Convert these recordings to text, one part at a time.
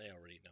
They already know.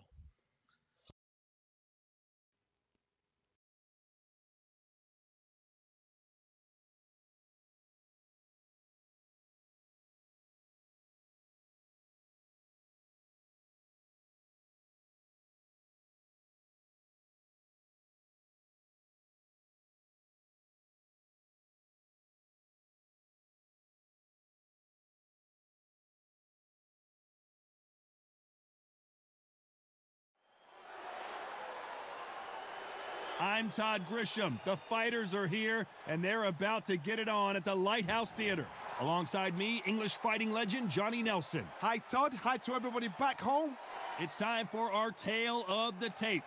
I'm Todd Grisham. The fighters are here, and they're about to get it on at the Lighthouse Theater. Alongside me, English fighting legend Johnny Nelson. Hi, Todd. Hi to everybody back home. It's time for our tale of the tape.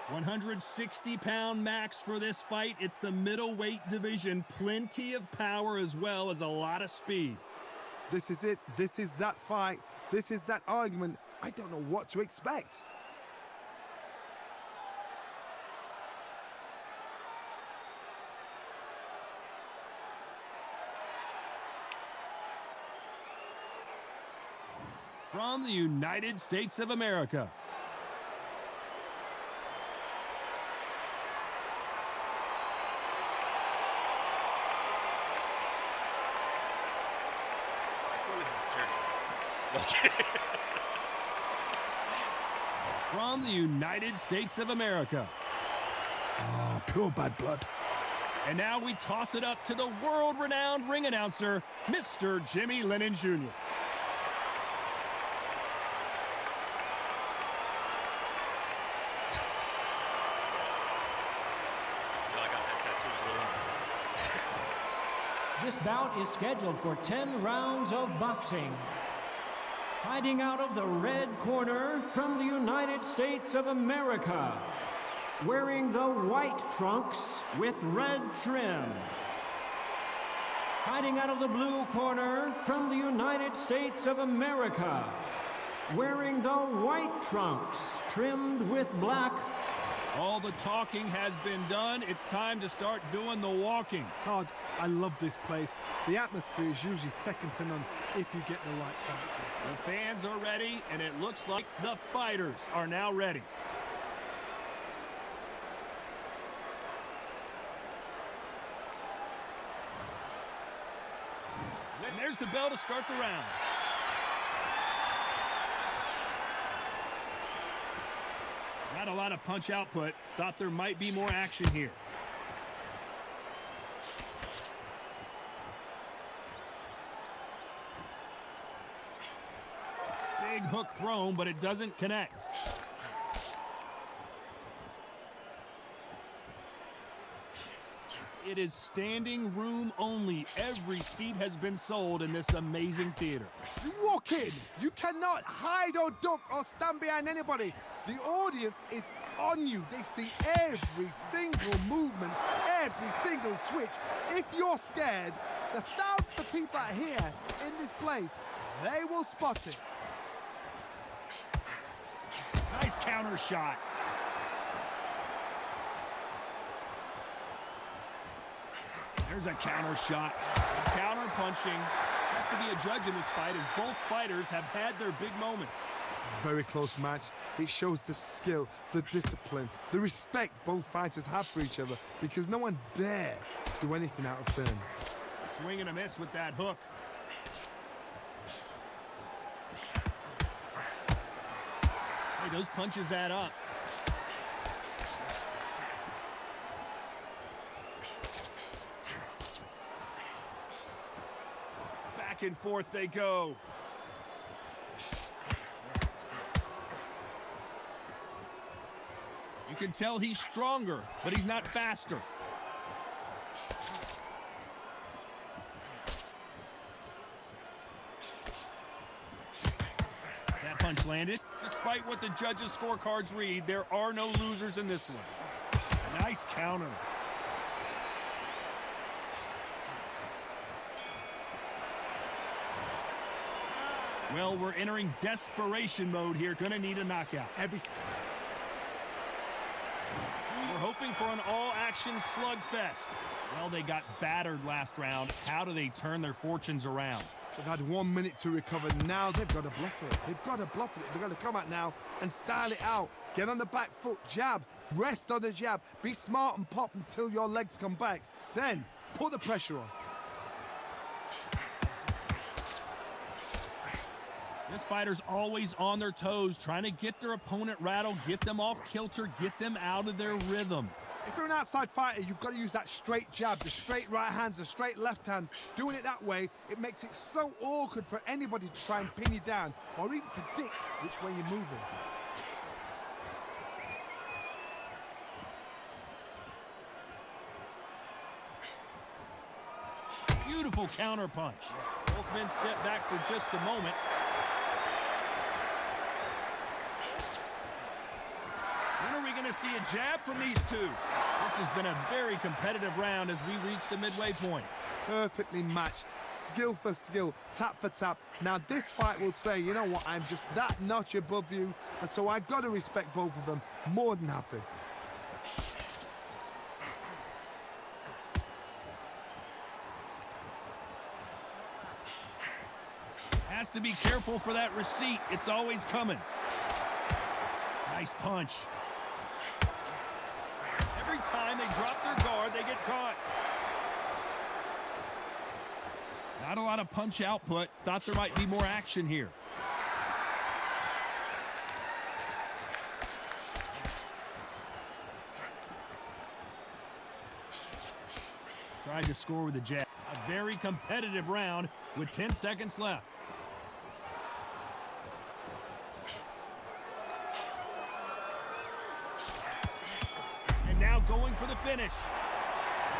160-pound max for this fight. It's the middleweight division. Plenty of power as well as a lot of speed. This is it. This is that fight. This is that argument. I don't know what to expect. From the United States of America. Who is this jerk? From the United States of America. Ah, pure bad blood. And now we toss it up to the world-renowned ring announcer, Mr. Jimmy Lennon Jr. This bout is scheduled for 10 rounds of boxing. Fighting out of the red corner from the United States of America, wearing the white trunks with red trim. Fighting out of the blue corner from the United States of America, wearing the white trunks trimmed with black. All the talking has been done. It's time to start doing the walking. Todd, I love this place. The atmosphere is usually second to none if you get the right fancy. The fans are ready, and it looks like the fighters are now ready. And there's the bell to start the round. Not a lot of punch output. Thought there might be more action here. Big hook thrown, but it doesn't connect. It is standing room only. Every seat has been sold in this amazing theater. You walk in. You cannot hide or duck or stand behind anybody. The audience is on you. They see every single movement, every single twitch. If you're scared, the thousands of people out here in this place, they will spot it. Nice counter shot. There's a counter shot. Counter punching. Have to be a judge in this fight as both fighters have had their big moments. Very close match. It shows the skill, the discipline, the respect both fighters have for each other because no one dare do anything out of turn. Swing and a miss with that hook. Hey, those punches add up. Back and forth they go. You can tell he's stronger, but he's not faster. That punch landed. Despite what the judges' scorecards read, there are no losers in this one. Nice counter. Well, we're entering desperation mode here. Gonna need a knockout. We're hoping for an all-action slugfest. Well, they got battered last round. How do they turn their fortunes around? They've had 1 minute to recover. Now they've got to bluff it. They've got to bluff it. They've got to come out now and style it out. Get on the back foot, jab, rest on the jab. Be smart and pop until your legs come back. Then put the pressure on. This fighter's always on their toes, trying to get their opponent rattled, get them off kilter, get them out of their rhythm. If you're an outside fighter, you've got to use that straight jab, the straight right hands, the straight left hands. Doing it that way, it makes it so awkward for anybody to try and pin you down or even predict which way you're moving. Beautiful counter punch. Both men step back for just a moment. When are we going to see a jab from these two? This has been a very competitive round as we reach the midway point. Perfectly matched, skill for skill, tap for tap. Now this fight will say, you know what, I'm just that notch above you, and so I've got to respect both of them. More than happy. Has to be careful for that receipt. It's always coming. Nice punch. Every time they drop their guard, they get caught. Not a lot of punch output. Thought there might be more action here. Tried to score with a jab. A very competitive round with 10 seconds left. And now going for the finish.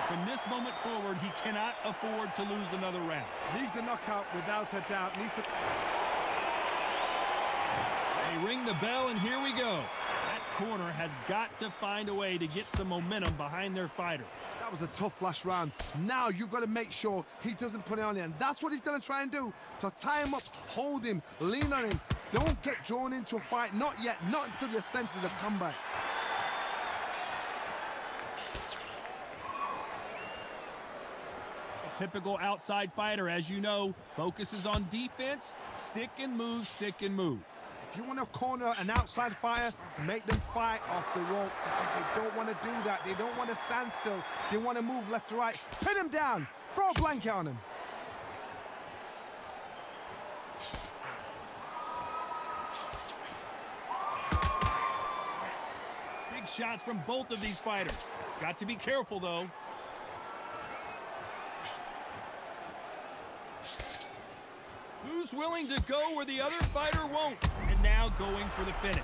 From this moment forward, he cannot afford to lose another round. Needs a knockout without a doubt. They ring the bell, and here we go. That corner has got to find a way to get some momentum behind their fighter. That was a tough last round. Now you've got to make sure he doesn't put it on you, and that's what he's going to try and do. So tie him up, hold him, lean on him. Don't get drawn into a fight. Not yet. Not until your senses have come back. A typical outside fighter, as you know, focuses on defense, stick and move, stick and move. If you want to corner an outside fighter, make them fight off the rope because they don't want to do that. They don't want to stand still. They want to move left to right. Pin him down. Throw a blanket on him. Big shots from both of these fighters. Got to be careful, though. Who's willing to go where the other fighter won't? And now going for the finish.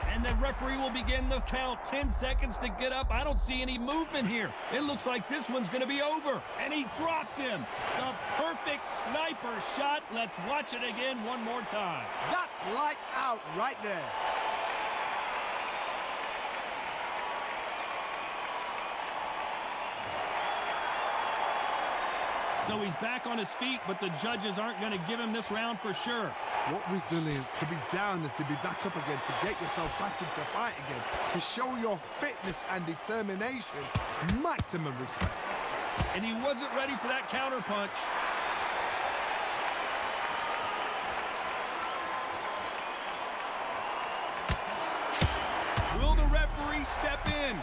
And the referee will begin the count. 10 seconds to get up. I don't see any movement here. It looks like this one's going to be over. And he dropped him. The perfect sniper shot. Let's watch it again one more time. That's lights out right there. So he's back on his feet, but the judges aren't going to give him this round for sure. What resilience to be down and to be back up again, to get yourself back into fight again, to show your fitness and determination. Maximum respect. And he wasn't ready for that counter punch. Will the referee step in?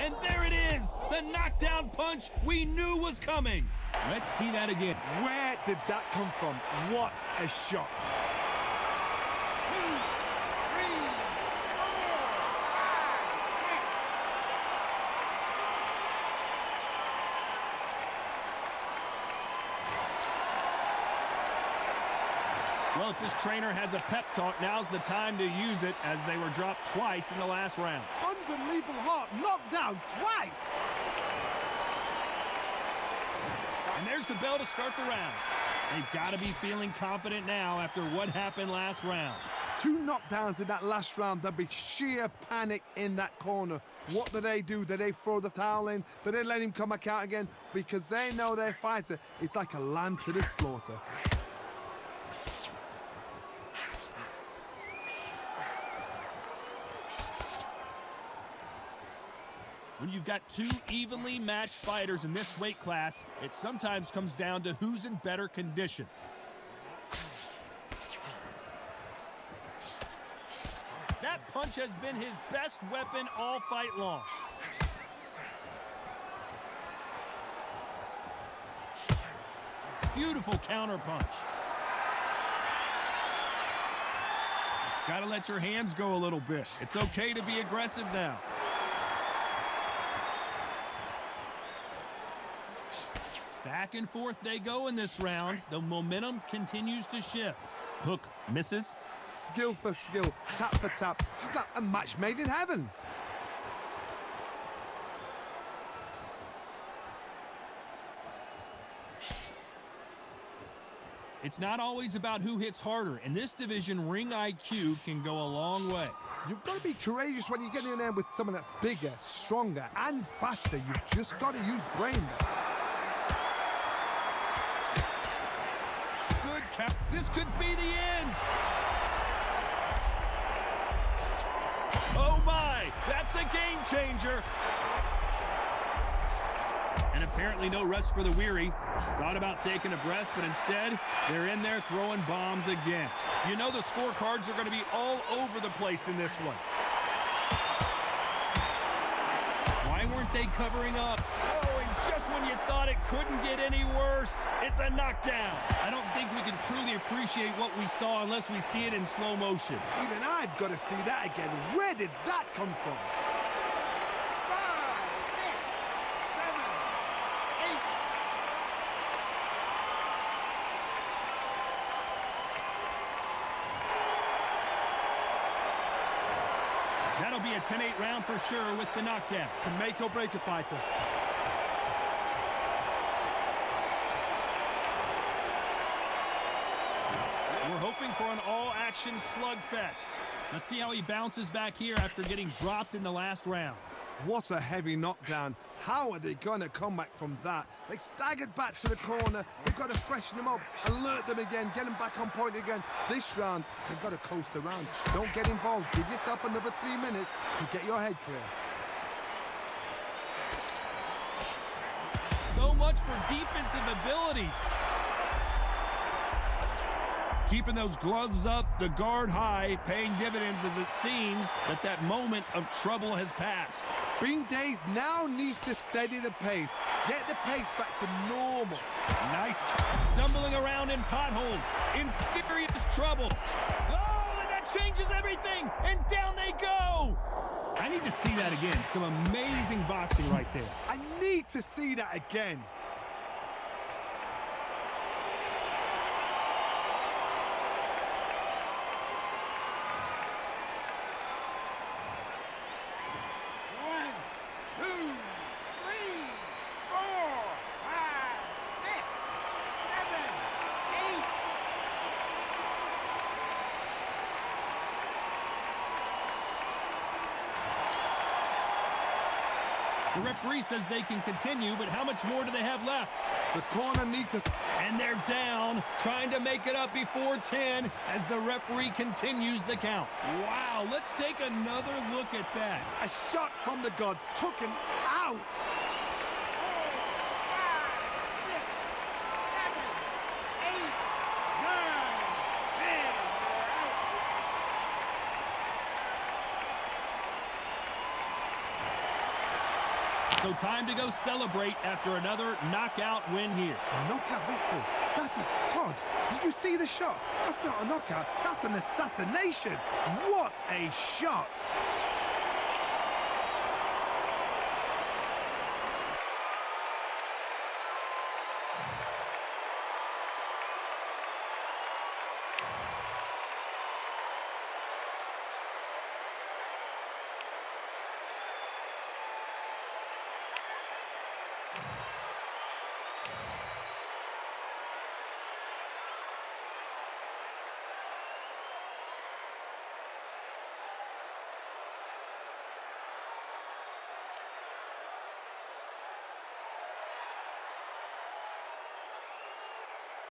And there it is, the knockdown punch we knew was coming. Let's see that again. Where did that come from? What a shot. 2, 3, 4, 5, 6. Well, if this trainer has a pep talk, now's the time to use it as they were dropped twice in the last round. Unbelievable heart, knocked down twice. And there's the bell to start the round. They've got to be feeling confident now after what happened last round. 2 knockdowns in that last round. There'll be sheer panic in that corner. What do? Do they throw the towel in? Do they let him come back out again? Because they know their fighter is like a lamb to the slaughter. When you've got two evenly matched fighters in this weight class, it sometimes comes down to who's in better condition. That punch has been his best weapon all fight long. Beautiful counter punch. Gotta let your hands go a little bit. It's okay to be aggressive now. Back and forth they go in this round. The momentum continues to shift. Hook misses. Skill for skill, tap for tap. Just like a match made in heaven. It's not always about who hits harder. In this division, ring IQ can go a long way. You've got to be courageous when you get in there with someone that's bigger, stronger, and faster. You've just got to use brain. Good count. This could be the end. Oh my, that's a game changer. And apparently no rest for the weary. Thought about taking a breath, but instead, they're in there throwing bombs again. You know the scorecards are going to be all over the place in this one. Why weren't they covering up? Oh, and just when you thought it couldn't get any worse, it's a knockdown. I don't think we can truly appreciate what we saw unless we see it in slow motion. Even I've got to see that again. Where did that come from? 5, 6, 7, 8. That'll be a 10-8 round for sure with the knockdown. Can make or break a fighter. We're hoping for an all-action slugfest. Let's see how he bounces back here after getting dropped in the last round. What a heavy knockdown. How are they going to come back from that? They staggered back to the corner. They've got to freshen them up, alert them again, get them back on point again. This round, they've got to coast around. Don't get involved. Give yourself another 3 minutes to get your head clear. So much for defensive abilities. Keeping those gloves up, the guard high, paying dividends as it seems that moment of trouble has passed. Bean Days now needs to steady the pace. Get the pace back to normal. Nice. Stumbling around in potholes, in serious trouble. Oh, and that changes everything, and down they go. I need to see that again. Some amazing boxing right there. I need to see that again. The referee says they can continue, but how much more do they have left? The corner needs to... And they're down, trying to make it up before 10 as the referee continues the count. Wow, let's take another look at that. A shot from the gods took him out. 4, 5, 6, 7, 8, 9, 10. You're out. So time to go celebrate after another knockout win here. A knockout victory. That is God. Did you see the shot? That's not a knockout. That's an assassination. What a shot.